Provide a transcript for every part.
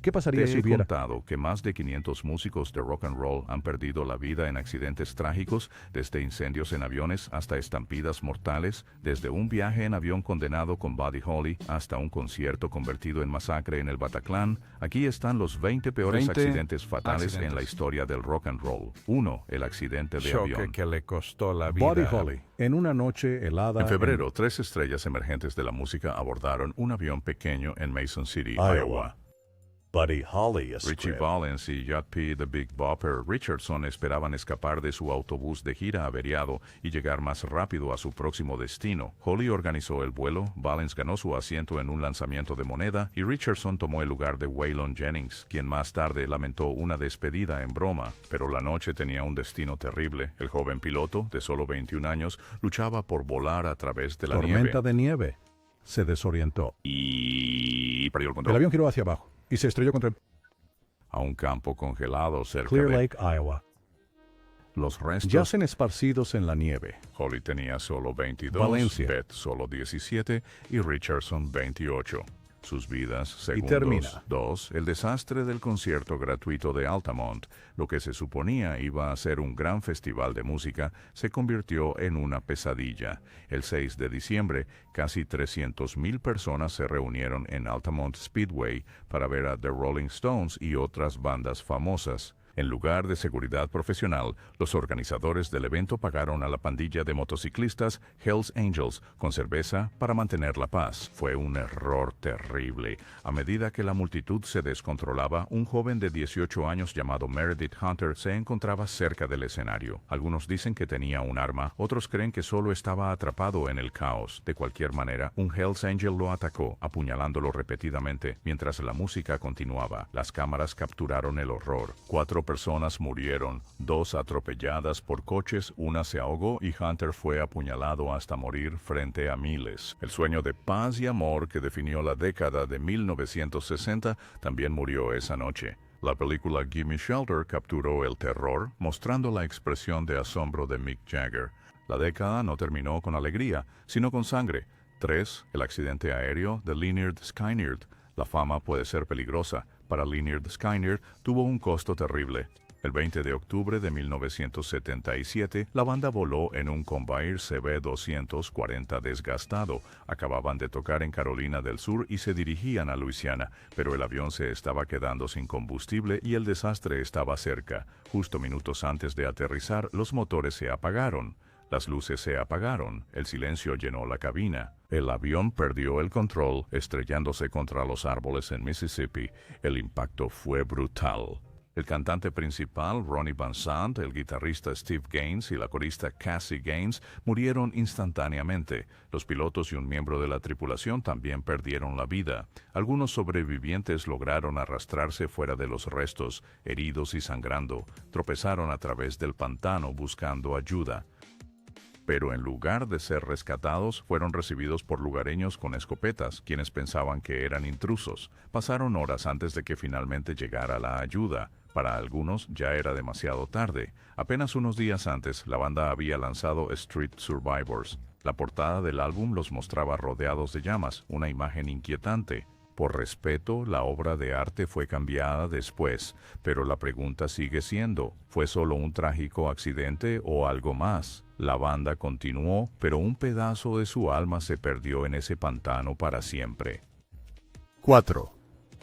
¿Qué pasaría Te si he hubiera... contado que más de 500 músicos de rock and roll han perdido la vida en accidentes trágicos, desde incendios en aviones hasta estampidas mortales, desde un viaje en avión condenado con Buddy Holly hasta un concierto convertido en masacre en el Bataclan. Aquí están los 20 peores 20 accidentes fatales en la accidentes. historia del rock and roll. 1. El accidente de Choque avión. que le costó la vida. Buddy Holly, en una noche helada... En febrero, 3 estrellas emergentes de la música abordaron un avión pequeño en Mason City, Iowa. Buddy Holly, a Richie script. Valens y Judd P. The Big Bopper Richardson esperaban escapar de su autobús de gira averiado y llegar más rápido a su próximo destino. Holly organizó el vuelo, Valens ganó su asiento en un lanzamiento de moneda y Richardson tomó el lugar de Waylon Jennings, quien más tarde lamentó una despedida en broma. Pero la noche tenía un destino terrible. El joven piloto, de solo 21 años, luchaba por volar a través de la tormenta nieve. de nieve. Se desorientó. Y perdió el El control. avión giró hacia abajo y se estrelló contra el A un campo congelado cerca Clear de Lake, Iowa. los restos. Yacen esparcidos en la nieve. Holly tenía solo 22, Valencia. Beth solo 17 y Richardson 28. Sus vidas, segundos. termina. 2. El desastre del concierto gratuito de Altamont. Lo que se suponía iba a ser un gran festival de música se convirtió en una pesadilla. El 6 de diciembre, casi 300,000 personas se reunieron en Altamont Speedway para ver a The Rolling Stones y otras bandas famosas. En lugar de seguridad profesional, los organizadores del evento pagaron a la pandilla de motociclistas Hells Angels con cerveza para mantener la paz. Fue un error terrible. A medida que la multitud se descontrolaba, un joven de 18 años llamado Meredith Hunter se encontraba cerca del escenario. Algunos dicen que tenía un arma, otros creen que solo estaba atrapado en el caos. De cualquier manera, un Hells Angel lo atacó, apuñalándolo repetidamente mientras la música continuaba. Las cámaras capturaron el horror. 4 personas murieron, 2 atropelladas por coches, una se ahogó y Hunter fue apuñalado hasta morir frente a miles. El sueño de paz y amor que definió la década de 1960 también murió esa noche. La película Gimme Shelter capturó el terror, mostrando la expresión de asombro de Mick Jagger. La década no terminó con alegría, sino con sangre. 3. El accidente aéreo de Lynyrd Skynyrd. La fama puede ser peligrosa. Para Lynyrd Skynyrd tuvo un costo terrible. El 20 de octubre de 1977, la banda voló en un Convair CB-240 desgastado. Acababan de tocar en Carolina del Sur y se dirigían a Luisiana, pero el avión se estaba quedando sin combustible y el desastre estaba cerca. Justo minutos antes de aterrizar, los motores se apagaron. Las luces se apagaron, el silencio llenó la cabina. El avión perdió el control, estrellándose contra los árboles en Mississippi. El impacto fue brutal. El cantante principal, Ronnie Van Sant, el guitarrista Steve Gaines y la corista Cassie Gaines murieron instantáneamente. Los pilotos y un miembro de la tripulación también perdieron la vida. Algunos sobrevivientes lograron arrastrarse fuera de los restos, heridos y sangrando. Tropezaron a través del pantano buscando ayuda. Pero en lugar de ser rescatados, fueron recibidos por lugareños con escopetas, quienes pensaban que eran intrusos. Pasaron horas antes de que finalmente llegara la ayuda. Para algunos ya era demasiado tarde. Apenas unos días antes, la banda había lanzado Street Survivors. La portada del álbum los mostraba rodeados de llamas, una imagen inquietante. Por respeto, la obra de arte fue cambiada después, pero la pregunta sigue siendo, ¿fue solo un trágico accidente o algo más? La banda continuó, pero un pedazo de su alma se perdió en ese pantano para siempre. 4.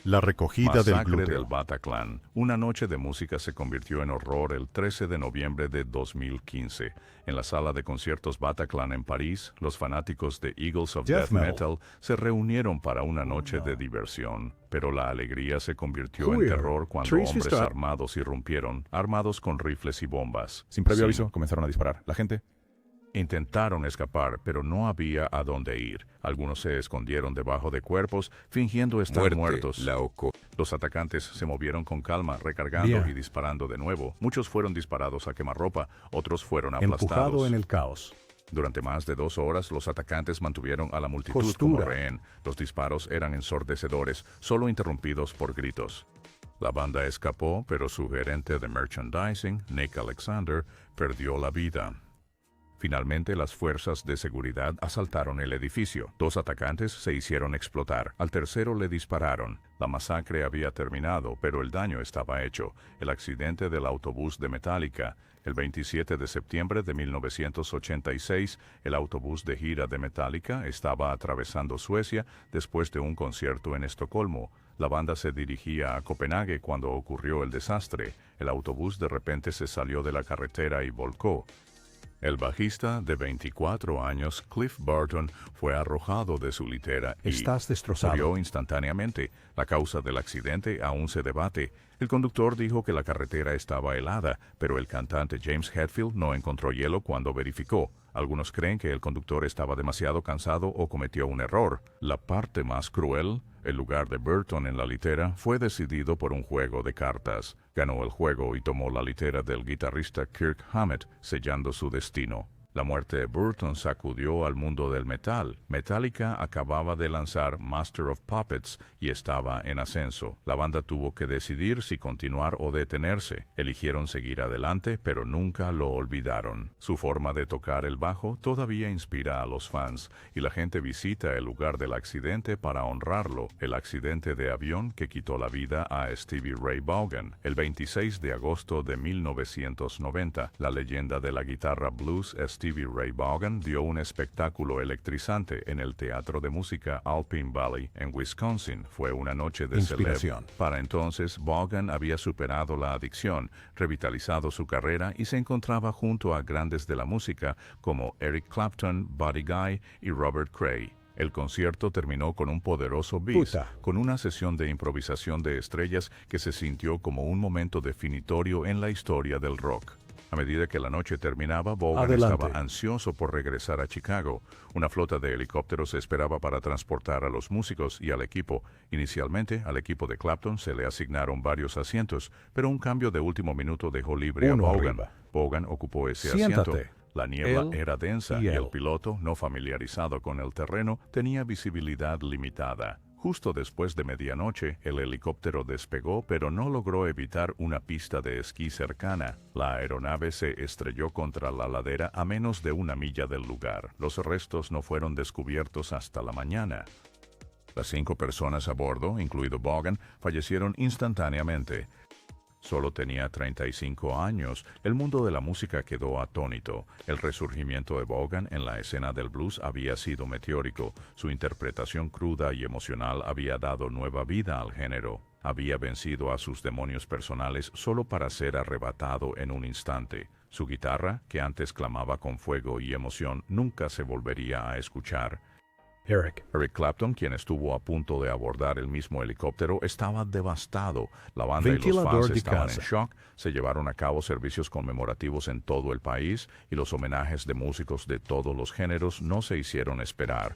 La recogida del Masacre glúteo. del Bataclan. Una noche de música se convirtió en horror el 13 de noviembre de 2015. En la sala de conciertos Bataclan en París, los fanáticos de Eagles of Death Metal se reunieron para una noche de diversión. Pero la alegría se convirtió en terror cuando hombres armados irrumpieron, armados con rifles y bombas. Sin previo aviso, comenzaron a disparar. La gente Intentaron escapar, pero no había a dónde ir. Algunos se escondieron debajo de cuerpos, fingiendo estar muertos. Los atacantes se movieron con calma, recargando y disparando de nuevo. Muchos fueron disparados a quemarropa, otros fueron aplastados. Empujado en el caos. Durante más de 2 horas, los atacantes mantuvieron a la multitud como rehén. Los disparos eran ensordecedores, solo interrumpidos por gritos. La banda escapó, pero su gerente de merchandising, Nick Alexander, perdió la vida. Finalmente, las fuerzas de seguridad asaltaron el edificio. 2 atacantes se hicieron explotar. Al tercero le dispararon. La masacre había terminado, pero el daño estaba hecho. El accidente del autobús de Metallica. El 27 de septiembre de 1986, el autobús de gira de Metallica estaba atravesando Suecia después de un concierto en Estocolmo. La banda se dirigía a Copenhague cuando ocurrió el desastre. El autobús de repente se salió de la carretera y volcó. El bajista de 24 años, Cliff Burton, fue arrojado de su litera y Estás destrozado. murió instantáneamente. La causa del accidente aún se debate. El conductor dijo que la carretera estaba helada, pero el cantante James Hetfield no encontró hielo cuando verificó. Algunos creen que el conductor estaba demasiado cansado o cometió un error. La parte más cruel, el lugar de Burton en la litera, fue decidido por un juego de cartas. Ganó el juego y tomó la litera del guitarrista Kirk Hammett, sellando su destino. La muerte de Burton sacudió al mundo del metal. Metallica acababa de lanzar Master of Puppets y estaba en ascenso. La banda tuvo que decidir si continuar o detenerse. Eligieron seguir adelante, pero nunca lo olvidaron. Su forma de tocar el bajo todavía inspira a los fans, y la gente visita el lugar del accidente para honrarlo, el accidente de avión que quitó la vida a Stevie Ray Vaughan. El 26 de agosto de 1990, la leyenda de la guitarra blues Stevie Ray Vaughan dio un espectáculo electrizante en el Teatro de Música Alpine Valley, en Wisconsin. Fue una noche de Inspiración. celebrar. Para entonces, Vaughan había superado la adicción, revitalizado su carrera y se encontraba junto a grandes de la música como Eric Clapton, Buddy Guy y Robert Cray. El concierto terminó con un poderoso bis, con una sesión de improvisación de estrellas que se sintió como un momento definitorio en la historia del rock. A medida que la noche terminaba, Vaughan estaba ansioso por regresar a Chicago. Una flota de helicópteros esperaba para transportar a los músicos y al equipo. Inicialmente, al equipo de Clapton se le asignaron varios asientos, pero un cambio de último minuto dejó libre a Vaughan. Vaughan ocupó ese asiento. La niebla era densa y el piloto, no familiarizado con el terreno, tenía visibilidad limitada. Justo después de medianoche, el helicóptero despegó, pero no logró evitar una pista de esquí cercana. La aeronave se estrelló contra la ladera a menos de 1 milla del lugar. Los restos no fueron descubiertos hasta la mañana. Las 5 personas a bordo, incluido Vaughan, fallecieron instantáneamente. Solo tenía 35 años. El mundo de la música quedó atónito. El resurgimiento de Vaughan en la escena del blues había sido meteórico. Su interpretación cruda y emocional había dado nueva vida al género. Había vencido a sus demonios personales solo para ser arrebatado en un instante. Su guitarra, que antes clamaba con fuego y emoción, nunca se volvería a escuchar. Eric Clapton, quien estuvo a punto de abordar el mismo helicóptero, estaba devastado. La banda y los fans estaban en shock. Se llevaron a cabo servicios conmemorativos en todo el país y los homenajes de músicos de todos los géneros no se hicieron esperar.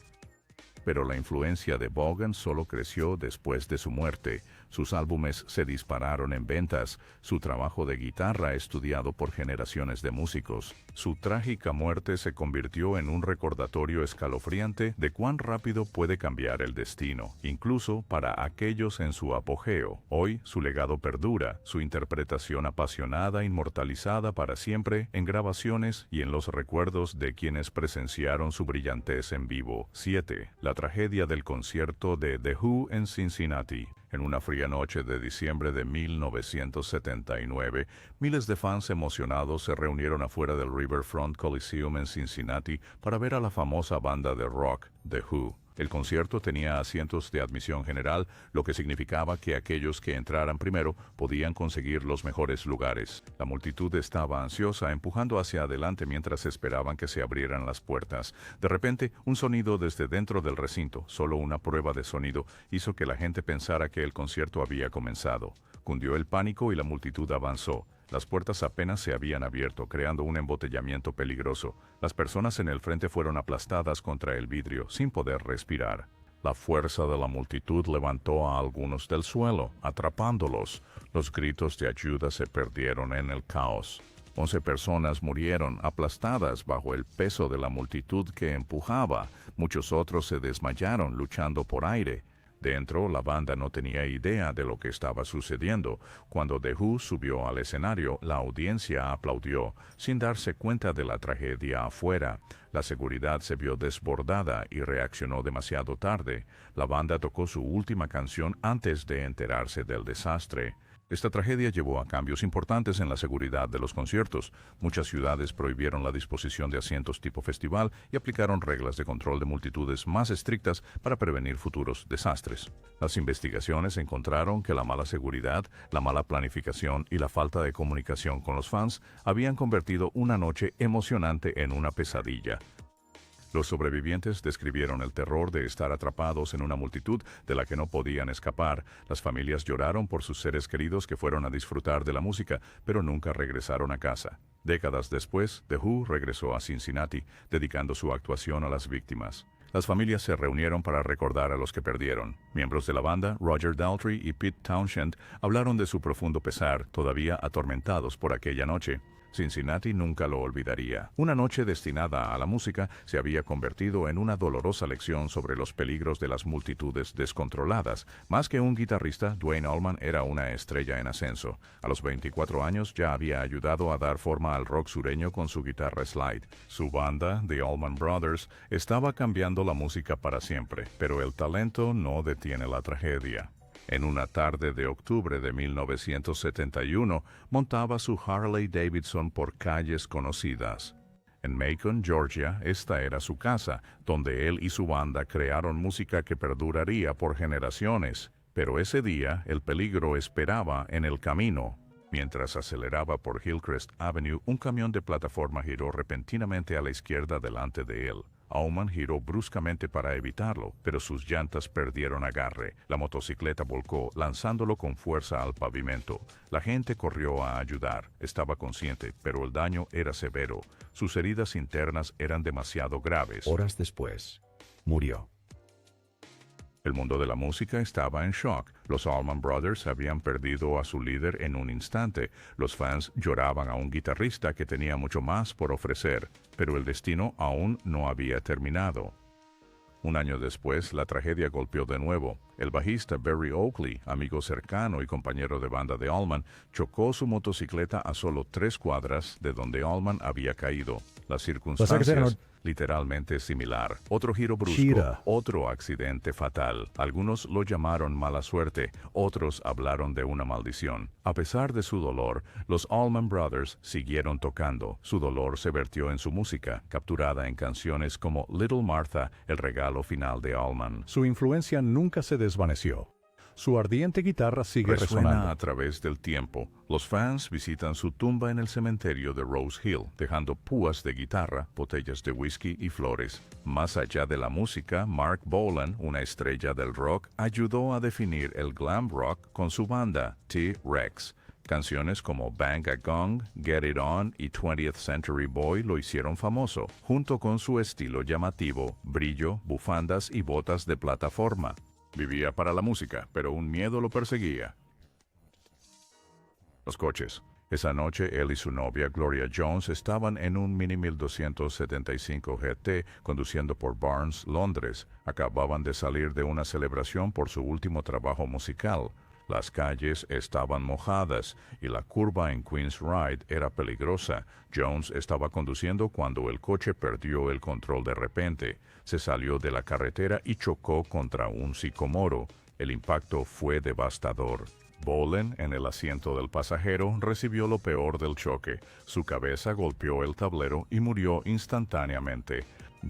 Pero la influencia de Vaughan solo creció después de su muerte. Sus álbumes se dispararon en ventas, su trabajo de guitarra estudiado por generaciones de músicos. Su trágica muerte se convirtió en un recordatorio escalofriante de cuán rápido puede cambiar el destino, incluso para aquellos en su apogeo. Hoy su legado perdura, su interpretación apasionada inmortalizada para siempre en grabaciones y en los recuerdos de quienes presenciaron su brillantez en vivo. 7. La tragedia del concierto de The Who en Cincinnati. En una fría noche de diciembre de 1979, miles de fans emocionados se reunieron afuera del Riverfront Coliseum en Cincinnati para ver a la famosa banda de rock, The Who. El concierto tenía asientos de admisión general, lo que significaba que aquellos que entraran primero podían conseguir los mejores lugares. La multitud estaba ansiosa, empujando hacia adelante mientras esperaban que se abrieran las puertas. De repente, un sonido desde dentro del recinto, solo una prueba de sonido, hizo que la gente pensara que el concierto había comenzado. Cundió el pánico y la multitud avanzó. Las puertas apenas se habían abierto, creando un embotellamiento peligroso. Las personas en el frente fueron aplastadas contra el vidrio, sin poder respirar. La fuerza de la multitud levantó a algunos del suelo, atrapándolos. Los gritos de ayuda se perdieron en el caos. 11 personas murieron aplastadas bajo el peso de la multitud que empujaba. Muchos otros se desmayaron luchando por aire. Dentro, la banda no tenía idea de lo que estaba sucediendo. Cuando The Who subió al escenario, la audiencia aplaudió, sin darse cuenta de la tragedia afuera. La seguridad se vio desbordada y reaccionó demasiado tarde. La banda tocó su última canción antes de enterarse del desastre. Esta tragedia llevó a cambios importantes en la seguridad de los conciertos. Muchas ciudades prohibieron la disposición de asientos tipo festival y aplicaron reglas de control de multitudes más estrictas para prevenir futuros desastres. Las investigaciones encontraron que la mala seguridad, la mala planificación y la falta de comunicación con los fans habían convertido una noche emocionante en una pesadilla. Los sobrevivientes describieron el terror de estar atrapados en una multitud de la que no podían escapar. Las familias lloraron por sus seres queridos que fueron a disfrutar de la música, pero nunca regresaron a casa. Décadas después, The Who regresó a Cincinnati, dedicando su actuación a las víctimas. Las familias se reunieron para recordar a los que perdieron. Miembros de la banda, Roger Daltrey y Pete Townshend, hablaron de su profundo pesar, todavía atormentados por aquella noche. Cincinnati nunca lo olvidaría. Una noche destinada a la música se había convertido en una dolorosa lección sobre los peligros de las multitudes descontroladas. Más que un guitarrista, Duane Allman era una estrella en ascenso. A los 24 años ya había ayudado a dar forma al rock sureño con su guitarra slide. Su banda, The Allman Brothers, estaba cambiando la música para siempre, pero el talento no detiene la tragedia. En una tarde de octubre de 1971, montaba su Harley Davidson por calles conocidas. En Macon, Georgia, esta era su casa, donde él y su banda crearon música que perduraría por generaciones. Pero ese día, el peligro esperaba en el camino. Mientras aceleraba por Hillcrest Avenue, un camión de plataforma giró repentinamente a la izquierda delante de él. Allman giró bruscamente para evitarlo, pero sus llantas perdieron agarre. La motocicleta volcó, lanzándolo con fuerza al pavimento. La gente corrió a ayudar. Estaba consciente, pero el daño era severo. Sus heridas internas eran demasiado graves. Horas después, murió. El mundo de la música estaba en shock. Los Allman Brothers habían perdido a su líder en un instante. Los fans lloraban a un guitarrista que tenía mucho más por ofrecer, pero el destino aún no había terminado. Un año después, la tragedia golpeó de nuevo. El bajista Berry Oakley, amigo cercano y compañero de banda de Allman, chocó su motocicleta a solo 3 cuadras de donde Allman había caído. Las circunstancias literalmente similar. Otro giro brusco, otro accidente fatal. Algunos lo llamaron mala suerte, otros hablaron de una maldición. A pesar de su dolor, los Allman Brothers siguieron tocando. Su dolor se vertió en su música, capturada en canciones como Little Martha, el regalo final de Allman. Su influencia nunca se desvaneció. Su ardiente guitarra sigue Resuena resonando. a través del tiempo. Los fans visitan su tumba en el cementerio de Rose Hill, dejando púas de guitarra, botellas de whisky y flores. Más allá de la música, Mark Bolan, una estrella del rock, ayudó a definir el glam rock con su banda, T-Rex. Canciones como Bang a Gong, Get It On y 20th Century Boy lo hicieron famoso, junto con su estilo llamativo, brillo, bufandas y botas de plataforma. Vivía para la música, pero un miedo lo perseguía. Los coches. Esa noche, él y su novia, Gloria Jones, estaban en un Mini 1275 GT conduciendo por Barnes, Londres. Acababan de salir de una celebración por su último trabajo musical. Las calles estaban mojadas y la curva en Queens Ride era peligrosa. Jones estaba conduciendo cuando el coche perdió el control de repente. Se salió de la carretera y chocó contra un sicomoro. El impacto fue devastador. Bolan, en el asiento del pasajero, recibió lo peor del choque. Su cabeza golpeó el tablero y murió instantáneamente.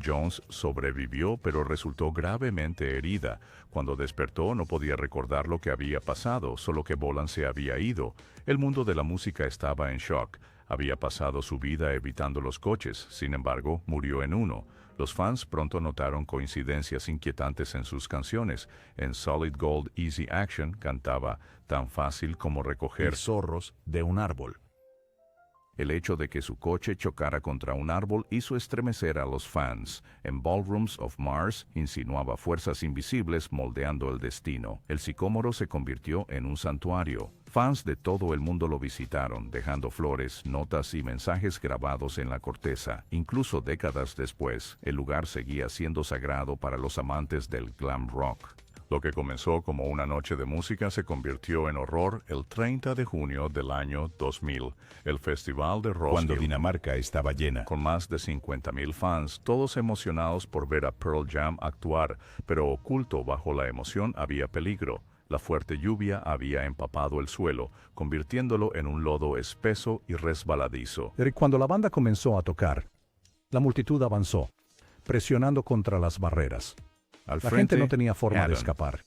Jones sobrevivió, pero resultó gravemente herida. Cuando despertó no podía recordar lo que había pasado, solo que Bolan se había ido. El mundo de la música estaba en shock. Había pasado su vida evitando los coches, sin embargo, murió en uno. Los fans pronto notaron coincidencias inquietantes en sus canciones. En Solid Gold Easy Action cantaba "tan fácil como recoger zorros de un árbol". El hecho de que su coche chocara contra un árbol hizo estremecer a los fans. En Ballrooms of Mars insinuaba fuerzas invisibles moldeando el destino. El sicómoro se convirtió en un santuario. Fans de todo el mundo lo visitaron, dejando flores, notas y mensajes grabados en la corteza. Incluso décadas después, el lugar seguía siendo sagrado para los amantes del glam rock. Lo que comenzó como una noche de música se convirtió en horror el 30 de junio del año 2000, el Festival de Cuando Roskilde. Dinamarca estaba llena. Con más de 50,000 fans, todos emocionados por ver a Pearl Jam actuar, pero oculto bajo la emoción había peligro. La fuerte lluvia había empapado el suelo, convirtiéndolo en un lodo espeso y resbaladizo. Y cuando la banda comenzó a tocar, la multitud avanzó, presionando contra las barreras. Al La frente, gente no tenía forma de Adam. escapar.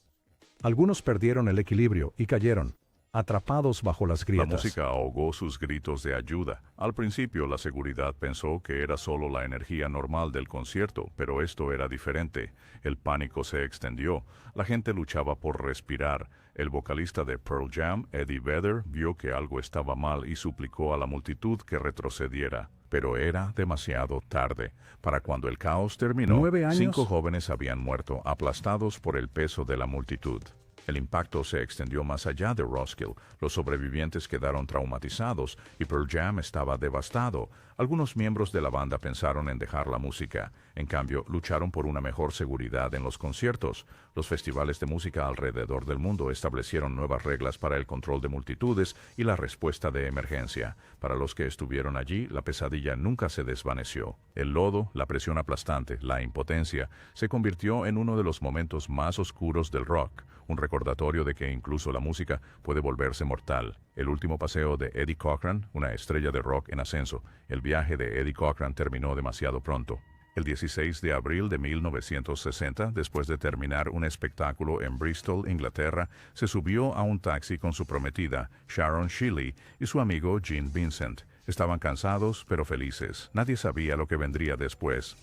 Algunos perdieron el equilibrio y cayeron, atrapados bajo las La grietas. música ahogó sus gritos de ayuda. Al principio la seguridad pensó que era solo la energía normal del concierto, pero esto era diferente. El pánico se extendió. La gente luchaba por respirar. El vocalista de Pearl Jam, Eddie Vedder, vio que algo estaba mal y suplicó a la multitud que retrocediera. Pero era demasiado tarde. Para cuando el caos terminó, 9 años. 5 jóvenes habían muerto, aplastados por el peso de la multitud. El impacto se extendió más allá de Roskilde. Los sobrevivientes quedaron traumatizados y Pearl Jam estaba devastado. Algunos miembros de la banda pensaron en dejar la música. En cambio, lucharon por una mejor seguridad en los conciertos. Los festivales de música alrededor del mundo establecieron nuevas reglas para el control de multitudes y la respuesta de emergencia. Para los que estuvieron allí, la pesadilla nunca se desvaneció. El lodo, la presión aplastante, la impotencia, se convirtió en uno de los momentos más oscuros del rock. Un recordatorio de que incluso la música puede volverse mortal. El último paseo de Eddie Cochran, una estrella de rock en ascenso. El viaje de Eddie Cochran terminó demasiado pronto. El 16 de abril de 1960, después de terminar un espectáculo en Bristol, Inglaterra, se subió a un taxi con su prometida, Sharon Shealy, y su amigo Gene Vincent. Estaban cansados, pero felices. Nadie sabía lo que vendría después.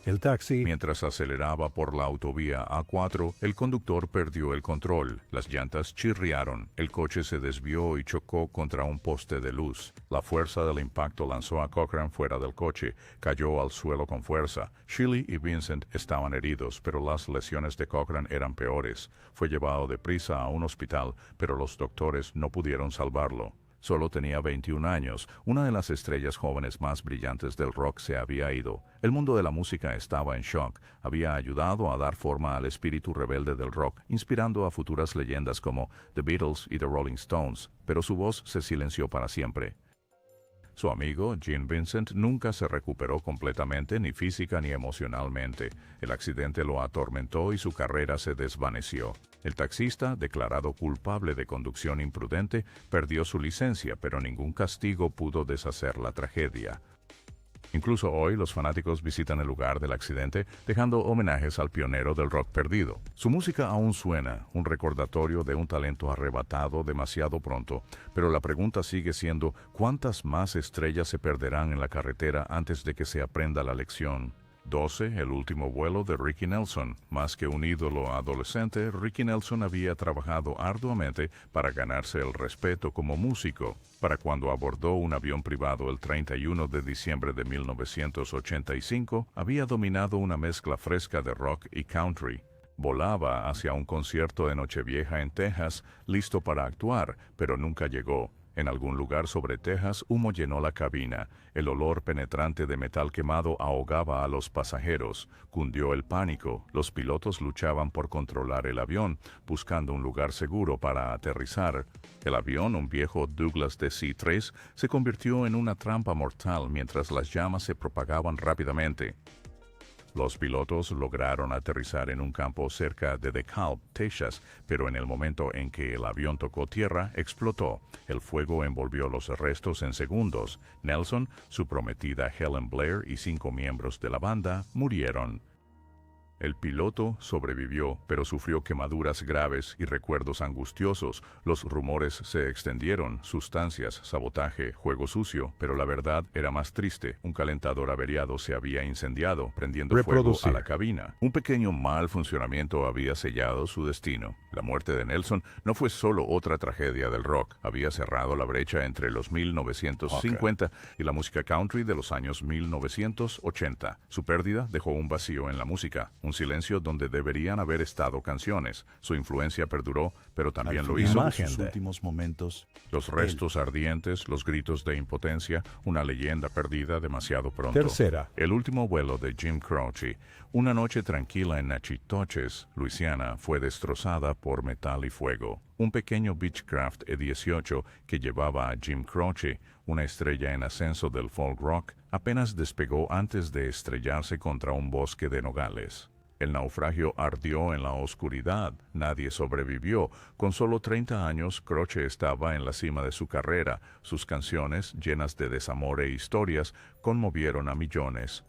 El taxi. Mientras aceleraba por la autovía A4, el conductor perdió el control. Las llantas chirriaron. El coche se desvió y chocó contra un poste de luz. La fuerza del impacto lanzó a Cochran fuera del coche. Cayó al suelo con fuerza. Shealy y Vincent estaban heridos, pero las lesiones de Cochran eran peores. Fue llevado deprisa a un hospital, pero los doctores no pudieron salvarlo. Solo tenía 21 años. Una de las estrellas jóvenes más brillantes del rock se había ido. El mundo de la música estaba en shock. Había ayudado a dar forma al espíritu rebelde del rock, inspirando a futuras leyendas como The Beatles y The Rolling Stones, pero su voz se silenció para siempre. Su amigo, Gene Vincent, nunca se recuperó completamente, ni física ni emocionalmente. El accidente lo atormentó y su carrera se desvaneció. El taxista, declarado culpable de conducción imprudente, perdió su licencia, pero ningún castigo pudo deshacer la tragedia. Incluso hoy los fanáticos visitan el lugar del accidente, dejando homenajes al pionero del rock perdido. Su música aún suena, un recordatorio de un talento arrebatado demasiado pronto, pero la pregunta sigue siendo ¿cuántas más estrellas se perderán en la carretera antes de que se aprenda la lección? 12, el último vuelo de Ricky Nelson. Más que un ídolo adolescente, Ricky Nelson había trabajado arduamente para ganarse el respeto como músico. Para cuando abordó un avión privado el 31 de diciembre de 1985, había dominado una mezcla fresca de rock y country. Volaba hacia un concierto de Nochevieja en Texas, listo para actuar, pero nunca llegó. En algún lugar sobre Texas, humo llenó la cabina. El olor penetrante de metal quemado ahogaba a los pasajeros. Cundió el pánico. Los pilotos luchaban por controlar el avión, buscando un lugar seguro para aterrizar. El avión, un viejo Douglas DC-3, se convirtió en una trampa mortal mientras las llamas se propagaban rápidamente. Los pilotos lograron aterrizar en un campo cerca de DeKalb, Texas, pero en el momento en que el avión tocó tierra, explotó. El fuego envolvió los restos en segundos. Nelson, su prometida Helen Blair y 5 miembros de la banda murieron. El piloto sobrevivió, pero sufrió quemaduras graves y recuerdos angustiosos. Los rumores se extendieron, sustancias, sabotaje, juego sucio, pero la verdad era más triste. Un calentador averiado se había incendiado, prendiendo fuego a la cabina. Un pequeño mal funcionamiento había sellado su destino. La muerte de Nelson no fue solo otra tragedia del rock. Había cerrado la brecha entre los 1950 y la música country de los años 1980. Su pérdida dejó un vacío en la música. Un silencio donde deberían haber estado canciones. Su influencia perduró, pero también lo Al hizo. final de Imagen sus de- últimos momentos, Los restos ardientes, los gritos de impotencia, una leyenda perdida demasiado pronto. Tercera. El último vuelo de Jim Croce. Una noche tranquila en Natchitoches, Luisiana, fue destrozada por metal y fuego. Un pequeño Beechcraft E-18 que llevaba a Jim Croce, una estrella en ascenso del folk rock, apenas despegó antes de estrellarse contra un bosque de nogales. El naufragio ardió en la oscuridad, nadie sobrevivió. Con solo 30 años, Croce estaba en la cima de su carrera. Sus canciones, llenas de desamor e historias, conmovieron a millones.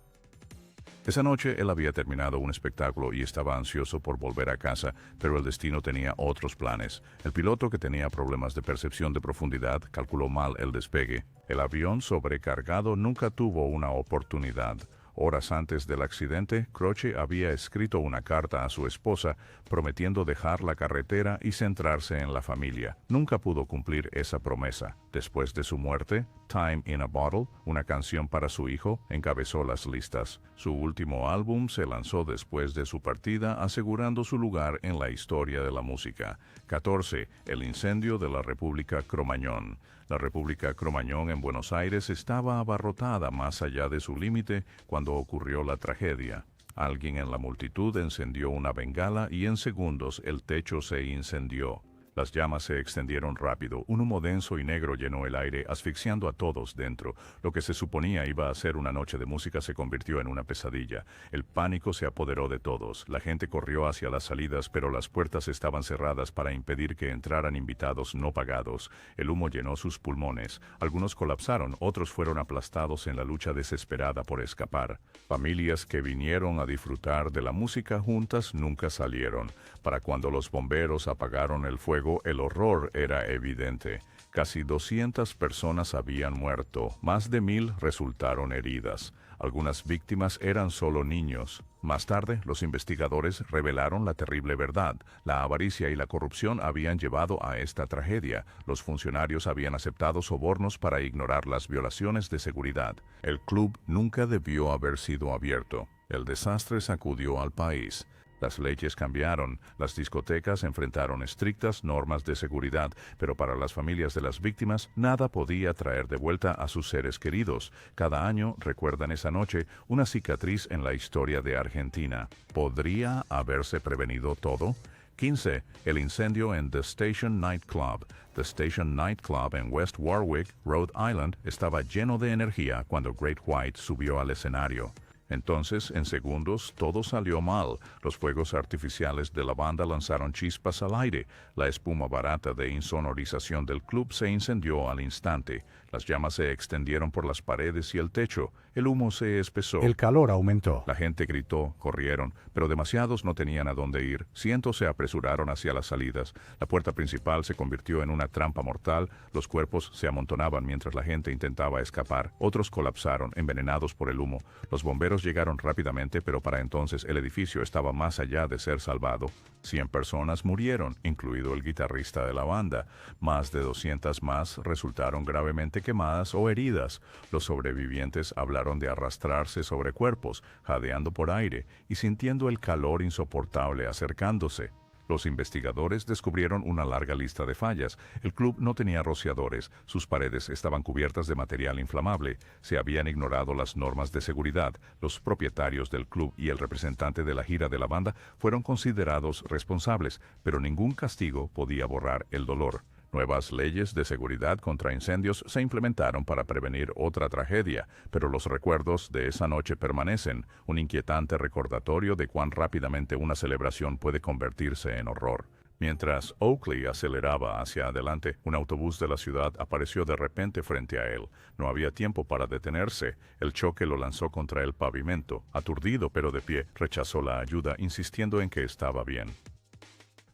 Esa noche él había terminado un espectáculo y estaba ansioso por volver a casa, pero el destino tenía otros planes. El piloto, que tenía problemas de percepción de profundidad, calculó mal el despegue. El avión sobrecargado nunca tuvo una oportunidad. Horas antes del accidente, Croce había escrito una carta a su esposa prometiendo dejar la carretera y centrarse en la familia. Nunca pudo cumplir esa promesa. Después de su muerte, Time in a Bottle, una canción para su hijo, encabezó las listas. Su último álbum se lanzó después de su partida, asegurando su lugar en la historia de la música. 14. El incendio de la República Cromañón. La República Cromañón en Buenos Aires estaba abarrotada más allá de su límite cuando ocurrió la tragedia. Alguien en la multitud encendió una bengala y en segundos el techo se incendió. Las llamas se extendieron rápido, un humo denso y negro llenó el aire, asfixiando a todos dentro. Lo que se suponía iba a ser una noche de música se convirtió en una pesadilla. El pánico se apoderó de todos. La gente corrió hacia las salidas, pero las puertas estaban cerradas para impedir que entraran invitados no pagados. El humo llenó sus pulmones. Algunos colapsaron, otros fueron aplastados en la lucha desesperada por escapar. Familias que vinieron a disfrutar de la música juntas nunca salieron. Para cuando los bomberos apagaron el fuego, el horror era evidente. Casi 200 personas habían muerto, más de 1000 resultaron heridas. Algunas víctimas eran solo niños. Más tarde, los investigadores revelaron la terrible verdad. La avaricia y la corrupción habían llevado a esta tragedia. Los funcionarios habían aceptado sobornos para ignorar las violaciones de seguridad. El club nunca debió haber sido abierto. El desastre sacudió al país. Las leyes cambiaron, las discotecas enfrentaron estrictas normas de seguridad, pero para las familias de las víctimas nada podía traer de vuelta a sus seres queridos. Cada año recuerdan esa noche una cicatriz en la historia de Argentina. ¿Podría haberse prevenido todo? 15. El incendio en The Station Nightclub. The Station Nightclub en West Warwick, Rhode Island, estaba lleno de energía cuando Great White subió al escenario. Entonces, en segundos, todo salió mal. Los fuegos artificiales de la banda lanzaron chispas al aire. La espuma barata de insonorización del club se incendió al instante. Las llamas se extendieron por las paredes y el techo. El humo se espesó. El calor aumentó. La gente gritó, corrieron, pero demasiados no tenían a dónde ir. Cientos se apresuraron hacia las salidas. La puerta principal se convirtió en una trampa mortal. Los cuerpos se amontonaban mientras la gente intentaba escapar. Otros colapsaron, envenenados por el humo. Los bomberos llegaron rápidamente, pero para entonces el edificio estaba más allá de ser salvado. 100 personas murieron, incluido el guitarrista de la banda. Más de 200 más resultaron gravemente quemadas o heridas. Los sobrevivientes hablaron de arrastrarse sobre cuerpos, jadeando por aire y sintiendo el calor insoportable acercándose. Los investigadores descubrieron una larga lista de fallas. El club no tenía rociadores, sus paredes estaban cubiertas de material inflamable, se habían ignorado las normas de seguridad. Los propietarios del club y el representante de la gira de la banda fueron considerados responsables, pero ningún castigo podía borrar el dolor. Nuevas leyes de seguridad contra incendios se implementaron para prevenir otra tragedia, pero los recuerdos de esa noche permanecen, un inquietante recordatorio de cuán rápidamente una celebración puede convertirse en horror. Mientras Oakley aceleraba hacia adelante, un autobús de la ciudad apareció de repente frente a él. No había tiempo para detenerse. El choque lo lanzó contra el pavimento. Aturdido pero de pie, rechazó la ayuda, insistiendo en que estaba bien.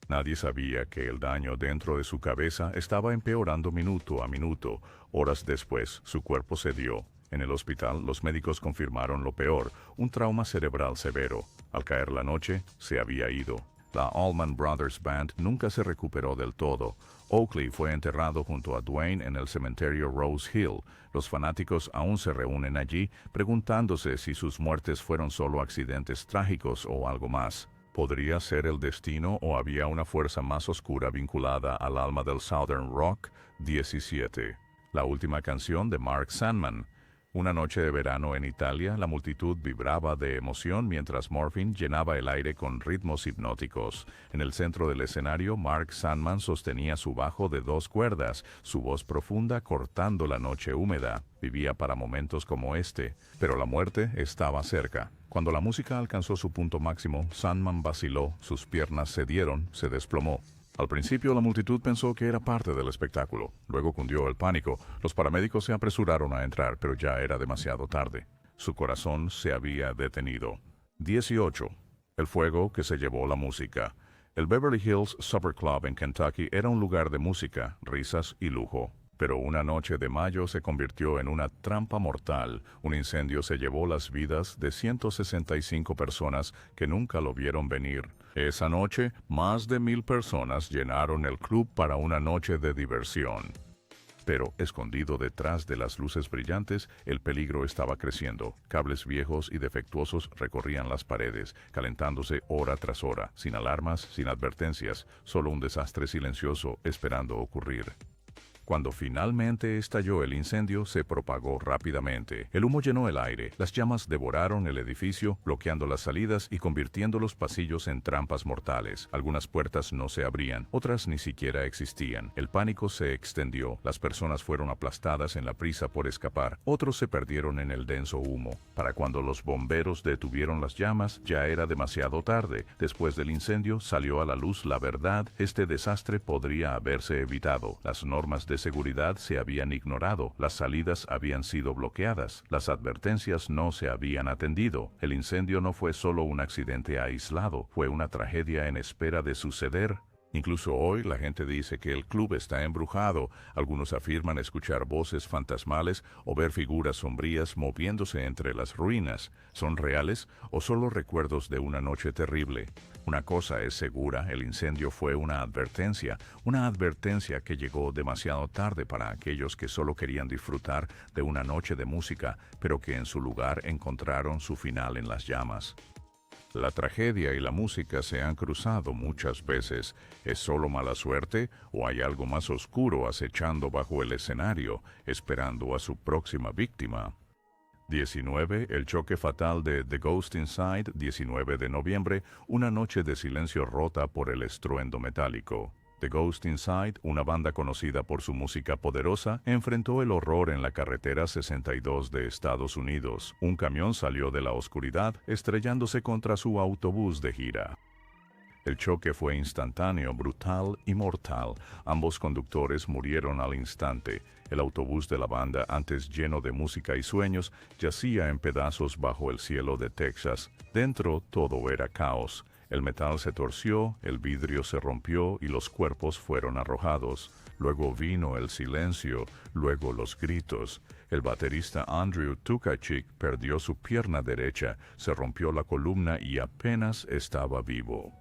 Nadie sabía que el daño dentro de su cabeza estaba empeorando minuto a minuto. Horas después, su cuerpo cedió. En el hospital, los médicos confirmaron lo peor, un trauma cerebral severo. Al caer la noche, se había ido. La Allman Brothers Band nunca se recuperó del todo. Oakley fue enterrado junto a Duane en el cementerio Rose Hill. Los fanáticos aún se reúnen allí preguntándose si sus muertes fueron solo accidentes trágicos o algo más. ¿Podría ser el destino o había una fuerza más oscura vinculada al alma del Southern Rock? 17. La última canción de Mark Sandman. Una noche de verano en Italia, la multitud vibraba de emoción mientras Morphine llenaba el aire con ritmos hipnóticos. En el centro del escenario, Mark Sandman sostenía su bajo de 2 cuerdas, su voz profunda cortando la noche húmeda. Vivía para momentos como este, pero la muerte estaba cerca. Cuando la música alcanzó su punto máximo, Sandman vaciló, sus piernas cedieron, se desplomó. Al principio la multitud pensó que era parte del espectáculo. Luego cundió el pánico. Los paramédicos se apresuraron a entrar, pero ya era demasiado tarde. Su corazón se había detenido. 18. El fuego que se llevó la música. El Beverly Hills Supper Club en Kentucky era un lugar de música, risas y lujo. Pero una noche de mayo se convirtió en una trampa mortal. Un incendio se llevó las vidas de 165 personas que nunca lo vieron venir. Esa noche, más de 1000 personas llenaron el club para una noche de diversión. Pero, escondido detrás de las luces brillantes, el peligro estaba creciendo. Cables viejos y defectuosos recorrían las paredes, calentándose hora tras hora, sin alarmas, sin advertencias, solo un desastre silencioso esperando ocurrir. Cuando finalmente estalló el incendio, se propagó rápidamente. El humo llenó el aire, las llamas devoraron el edificio, bloqueando las salidas y convirtiendo los pasillos en trampas mortales. Algunas puertas no se abrían, otras ni siquiera existían. El pánico se extendió, las personas fueron aplastadas en la prisa por escapar, otros se perdieron en el denso humo. Para cuando los bomberos detuvieron las llamas, ya era demasiado tarde. Después del incendio, salió a la luz la verdad. Este desastre podría haberse evitado. Las normas de seguridad se habían ignorado, las salidas habían sido bloqueadas, las advertencias no se habían atendido. El incendio no fue solo un accidente aislado, fue una tragedia en espera de suceder. Incluso hoy la gente dice que el club está embrujado. Algunos afirman escuchar voces fantasmales o ver figuras sombrías moviéndose entre las ruinas. ¿Son reales o solo recuerdos de una noche terrible? Una cosa es segura, el incendio fue una advertencia que llegó demasiado tarde para aquellos que solo querían disfrutar de una noche de música, pero que en su lugar encontraron su final en las llamas. La tragedia y la música se han cruzado muchas veces. ¿Es solo mala suerte o hay algo más oscuro acechando bajo el escenario, esperando a su próxima víctima? 19. El choque fatal de The Ghost Inside, 19 de noviembre, una noche de silencio rota por el estruendo metálico. The Ghost Inside, una banda conocida por su música poderosa, enfrentó el horror en la carretera 62 de Estados Unidos. Un camión salió de la oscuridad, estrellándose contra su autobús de gira. El choque fue instantáneo, brutal y mortal. Ambos conductores murieron al instante. El autobús de la banda, antes lleno de música y sueños, yacía en pedazos bajo el cielo de Texas. Dentro todo era caos. El metal se torció, el vidrio se rompió y los cuerpos fueron arrojados. Luego vino el silencio, luego los gritos. El baterista Andrew Tukachik perdió su pierna derecha, se rompió la columna y apenas estaba vivo.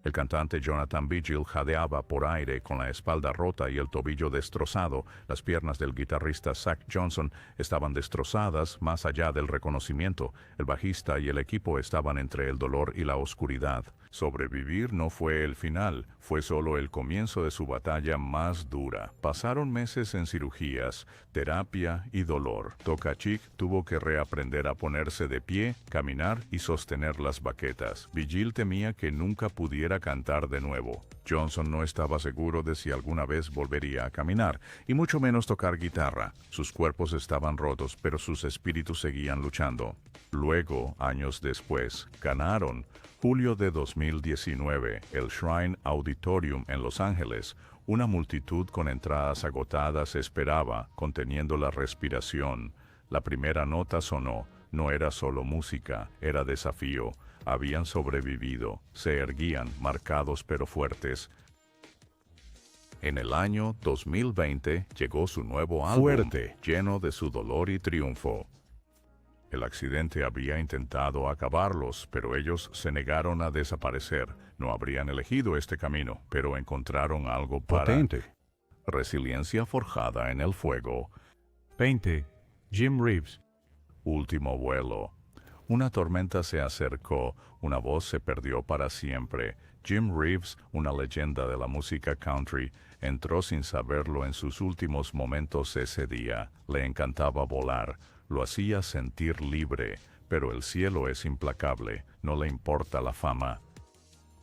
El cantante Jonathan Vigil jadeaba por aire con la espalda rota y el tobillo destrozado. Las piernas del guitarrista Zach Johnson estaban destrozadas más allá del reconocimiento. El bajista y el equipo estaban entre el dolor y la oscuridad. Sobrevivir no fue el final, fue solo el comienzo de su batalla más dura. Pasaron meses en cirugías, terapia y dolor. Tukachik tuvo que reaprender a ponerse de pie, caminar y sostener las baquetas. Vigil temía que nunca pudiera cantar de nuevo. Johnson no estaba seguro de si alguna vez volvería a caminar, y mucho menos tocar guitarra. Sus cuerpos estaban rotos, pero sus espíritus seguían luchando. Luego, años después, ganaron. Julio de 2019, el Shrine Auditorium en Los Ángeles. Una multitud con entradas agotadas esperaba, conteniendo la respiración. La primera nota sonó. No era solo música, era desafío. Habían sobrevivido, se erguían, marcados pero fuertes. En el año 2020 llegó su nuevo álbum, lleno de su dolor y triunfo. El accidente había intentado acabarlos, pero ellos se negaron a desaparecer. No habrían elegido este camino, pero encontraron algo para... Potente. Resiliencia forjada en el fuego. 20. Jim Reeves. Último vuelo. Una tormenta se acercó, una voz se perdió para siempre. Jim Reeves, una leyenda de la música country, entró sin saberlo en sus últimos momentos ese día. Le encantaba volar, lo hacía sentir libre, pero el cielo es implacable, no le importa la fama.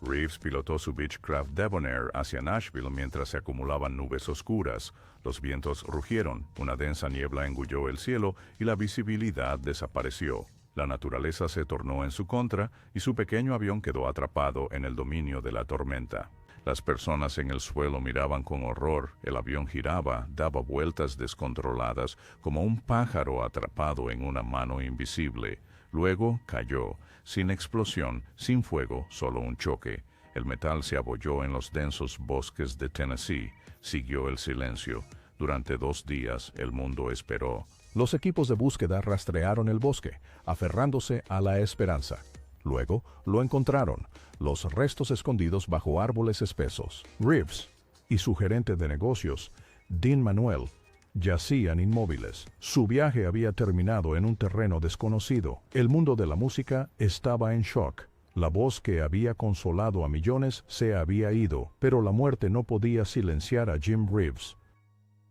Reeves pilotó su Beechcraft Debonair hacia Nashville mientras se acumulaban nubes oscuras. Los vientos rugieron, una densa niebla engulló el cielo y la visibilidad desapareció. La naturaleza se tornó en su contra y su pequeño avión quedó atrapado en el dominio de la tormenta. Las personas en el suelo miraban con horror, el avión giraba, daba vueltas descontroladas como un pájaro atrapado en una mano invisible. Luego cayó, sin explosión, sin fuego, solo un choque. El metal se abolló en los densos bosques de Tennessee. Siguió el silencio. Durante 2 días el mundo esperó. Los equipos de búsqueda rastrearon el bosque, aferrándose a la esperanza. Luego lo encontraron, los restos escondidos bajo árboles espesos. Reeves y su gerente de negocios, Dean Manuel, yacían inmóviles. Su viaje había terminado en un terreno desconocido. El mundo de la música estaba en shock. La voz que había consolado a millones se había ido, pero la muerte no podía silenciar a Jim Reeves.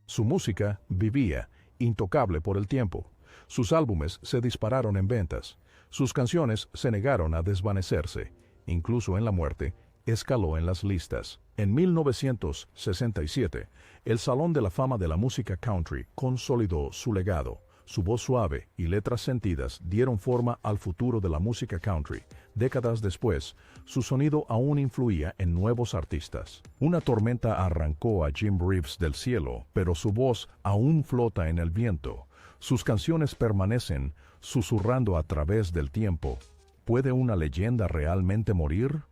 Su música vivía, intocable por el tiempo. Sus álbumes se dispararon en ventas. Sus canciones se negaron a desvanecerse. Incluso en la muerte, escaló en las listas. En 1967, el Salón de la Fama de la Música Country consolidó su legado. Su voz suave y letras sentidas dieron forma al futuro de la música country. Décadas después, su sonido aún influía en nuevos artistas. Una tormenta arrancó a Jim Reeves del cielo, pero su voz aún flota en el viento. Sus canciones permanecen susurrando a través del tiempo. ¿Puede una leyenda realmente morir?